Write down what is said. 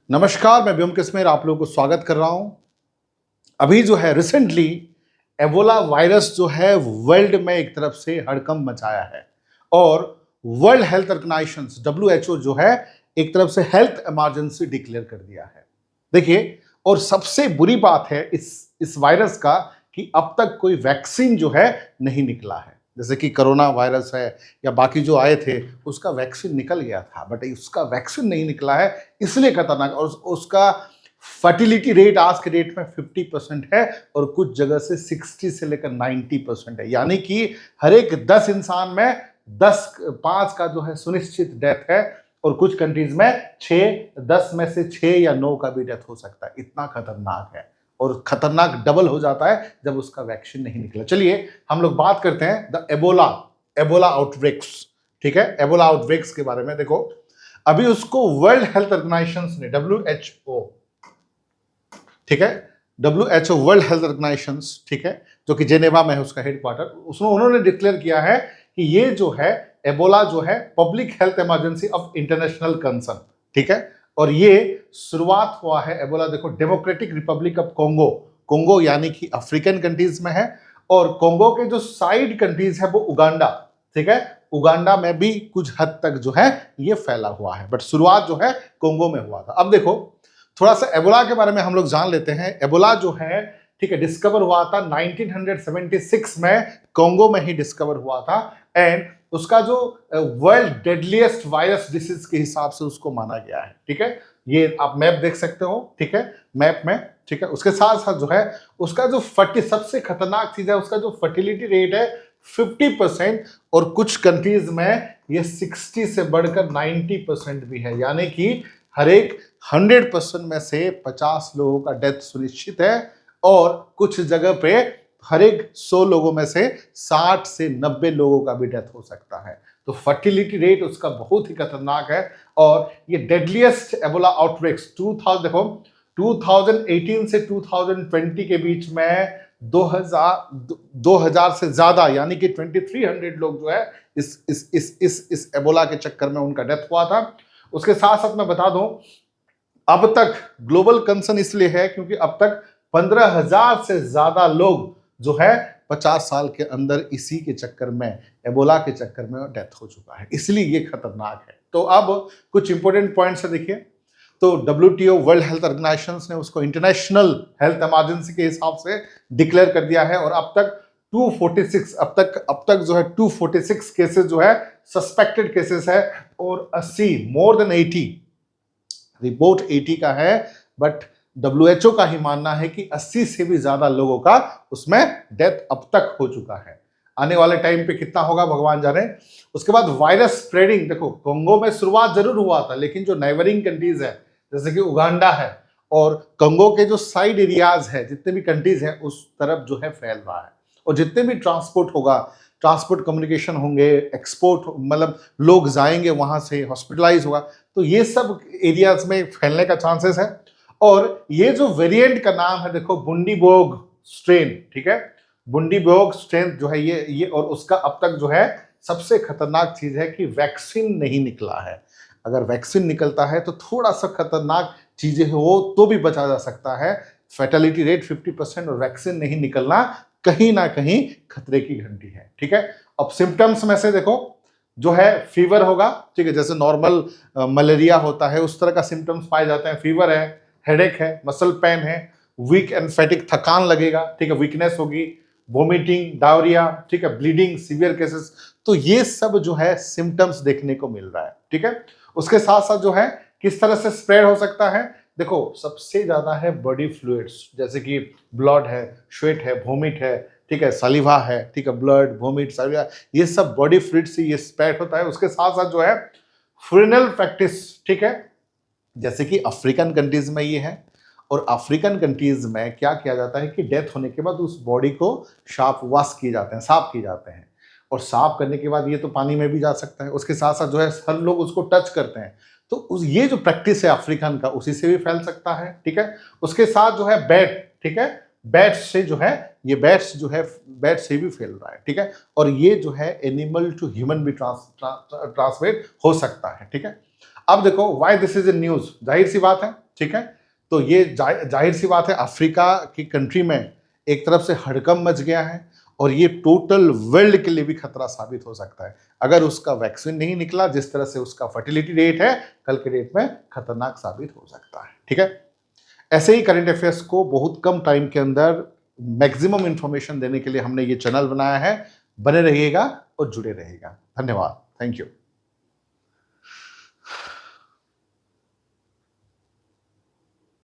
नमस्कार, मैं व्योम किस्मेर आप लोगों को स्वागत कर रहा हूं। अभी जो है रिसेंटली एबोला वायरस जो है वर्ल्ड में एक तरफ से हड़कंप मचाया है और वर्ल्ड हेल्थ ऑर्गेनाइजेशन WHO जो है एक तरफ से हेल्थ इमरजेंसी डिक्लेयर कर दिया है। देखिए, और सबसे बुरी बात है इस वायरस का कि अब तक कोई वैक्सीन जो है नहीं निकला है। जैसे कि कोरोना वायरस है या बाकी जो आए थे उसका वैक्सीन निकल गया था, बट उसका वैक्सीन नहीं निकला है, इसलिए खतरनाक। और उसका फर्टिलिटी रेट आज के डेट में 50% है और कुछ जगह से 60 से लेकर 90% है, यानी कि हर एक 10 इंसान में 5 का जो है सुनिश्चित डेथ है और कुछ कंट्रीज में 10 में से 6 या 9 का भी डेथ हो सकता है। इतना खतरनाक है और खतरनाक डबल हो जाता है जब उसका वैक्सीन नहीं निकला। चलिए हम लोग बात करते हैं द एबोला आउटब्रेक्स। ठीक है, एबोला आउटब्रेक्स के बारे में। देखो, अभी उसको वर्ल्ड हेल्थ ऑर्गेनाइजेशन ने WHO, ठीक है, WHO वर्ल्ड हेल्थ ऑर्गेनाइजेशन, ठीक है, जो कि जेनेवा में है उसका हेडक्वार्टर, उसमें उन्होंने डिक्लेयर किया है कि ये जो है एबोला जो है public health emergency of international concern. ठीक है, और ये शुरुआत हुआ है एबोला, देखो, डेमोक्रेटिक रिपब्लिक ऑफ कोंगो यानी कि अफ्रीकन कंट्रीज में है, और कोंगो के जो साइड कंट्रीज है वो उगांडा। ठीक है, उगांडा में भी कुछ हद तक जो है ये फैला हुआ है, बट शुरुआत जो है कोंगो में हुआ था। अब देखो, थोड़ा सा एबोला के बारे में हम लोग जान लेते हैं। एबोला जो है, ठीक है, डिस्कवर हुआ था 1976 में, कोंगो में ही डिस्कवर हुआ था, एंड उसका जो वर्ल्ड डेडलीस्ट वायरस डिसीज के हिसाब से उसको माना गया है। ठीक है, ये आप मैप देख सकते हो, ठीक है, मैप में। ठीक है, उसके साथ साथ जो है उसका जो सबसे खतरनाक चीज है, उसका जो फर्टिलिटी रेट है 50%, और कुछ कंट्रीज में ये 60 से बढ़कर 90% भी है, यानी कि हर एक 100% में से 50 लोगों का डेथ सुनिश्चित है, और कुछ जगह पे हर एक 100 लोगों में से 60 से 90 लोगों का भी डेथ हो सकता है। तो फर्टिलिटी रेट उसका बहुत ही खतरनाक है। और ये डेडलीस्ट एबोला आउटब्रेक्स 2018 से 2020 के बीच में 2000 से ज्यादा, यानी कि 2300 लोग जो है इस एबोला के चक्कर में उनका डेथ हुआ था। उसके साथ साथ मैं बता दूं, अब तक ग्लोबल कंसर्न इसलिए है क्योंकि अब तक 15,000 से ज्यादा लोग जो है 50 साल के अंदर इसी के चक्कर में, एबोला के चक्कर में डेथ हो चुका है, इसलिए ये खतरनाक है। तो अब कुछ इंपॉर्टेंट पॉइंट्स है, देखिए। तो WTO वर्ल्ड हेल्थ ऑर्गेनाइजेशन ने उसको इंटरनेशनल हेल्थ इमरजेंसी के हिसाब से डिक्लेयर कर दिया है, और अब तक 246 अब तक जो है 246 केसेस जो है सस्पेक्टेड केसेस है, और 80 मोर देन 80 रिपोर्ट 80 का है, बट WHO का ही मानना है कि 80 से भी ज्यादा लोगों का उसमें डेथ अब तक हो चुका है। आने वाले टाइम पे कितना होगा भगवान जाने। उसके बाद वायरस स्प्रेडिंग, देखो, कोंगो में शुरुआत जरूर हुआ था, लेकिन जो नाइबरिंग कंट्रीज है जैसे कि उगांडा है और कोंगो के जो साइड एरियाज है, जितने भी कंट्रीज हैं उस तरफ जो है फैल रहा है, और जितने भी ट्रांसपोर्ट होगा, ट्रांसपोर्ट कम्युनिकेशन होंगे, एक्सपोर्ट, मतलब लोग जाएंगे वहां से, हॉस्पिटलाइज होगा, तो ये सब एरियाज में फैलने का चांसेस है। और ये जो वेरिएंट का नाम है, देखो, बुंडीबोग स्ट्रेन। ठीक है, बुंडीबोग स्ट्रेन जो है ये और उसका अब तक जो है सबसे खतरनाक चीज है कि वैक्सीन नहीं निकला है। अगर वैक्सीन निकलता है तो थोड़ा सा खतरनाक चीजें हो तो भी बचा जा सकता है। फैटेलिटी रेट 50% और वैक्सीन नहीं निकलना कहीं ना कहीं खतरे की घंटी है। ठीक है, अब सिम्टम्स में से देखो, जो है फीवर होगा, ठीक है, जैसे नॉर्मल मलेरिया होता है उस तरह का सिम्टम्स पाए जाते हैं। फीवर है, हेडेक है, मसल पेन है, वीक एंड फैटिक, थकान लगेगा, ठीक है, वीकनेस होगी, वोमिटिंग, डायरिया, ठीक है, ब्लीडिंग, सीवियर केसेस, तो ये सब जो है सिम्टम्स देखने को मिल रहा है। ठीक है, उसके साथ साथ जो है किस तरह से स्प्रेड हो सकता है, देखो, सबसे ज्यादा है बॉडी फ्लूइड्स, जैसे कि ब्लड है, स्वेट है, वोमिट है, ठीक है, सलीवा है, ठीक है, ब्लड, वोमिट, सलीवा, ये सब बॉडी फ्लूइड से ये स्प्रेड होता है। उसके साथ साथ जो है फ्यूनरल प्रैक्टिस, ठीक है, जैसे कि अफ्रीकन कंट्रीज में ये है, और अफ्रीकन कंट्रीज में क्या किया जाता है कि डेथ होने के बाद उस बॉडी को साफ वॉश किए जाते हैं, साफ किए जाते हैं, और साफ करने के बाद ये तो पानी में भी जा सकता है। उसके साथ साथ जो है हर लोग उसको टच करते हैं, तो ये जो प्रैक्टिस है अफ्रीकन का, उसी से भी फैल सकता है। ठीक है, उसके साथ जो है बैट, ठीक है, बैट्स से जो है ये बैट्स जो है बैट से भी फैल रहा है। ठीक है, और ये जो है एनिमल टू ह्यूमन भी ट्रांसमिट हो सकता है। ठीक है, अब देखो, why this is a news, जाहिर सी बात है ठीक है। तो ये जाहिर सी बात है, अफ्रीका की कंट्री में एक तरफ से हड़कंप मच गया है और ये टोटल वर्ल्ड के लिए भी खतरा साबित हो सकता है अगर उसका वैक्सीन नहीं निकला। जिस तरह से उसका फर्टिलिटी रेट है कल के डेट में खतरनाक साबित हो सकता है। ठीक है, ऐसे ही करंट अफेयर्स को बहुत कम टाइम के अंदर मैक्सिमम इंफॉर्मेशन देने के लिए हमने ये चैनल बनाया है। बने रहिएगा और जुड़े रहिएगा। धन्यवाद, थैंक यू।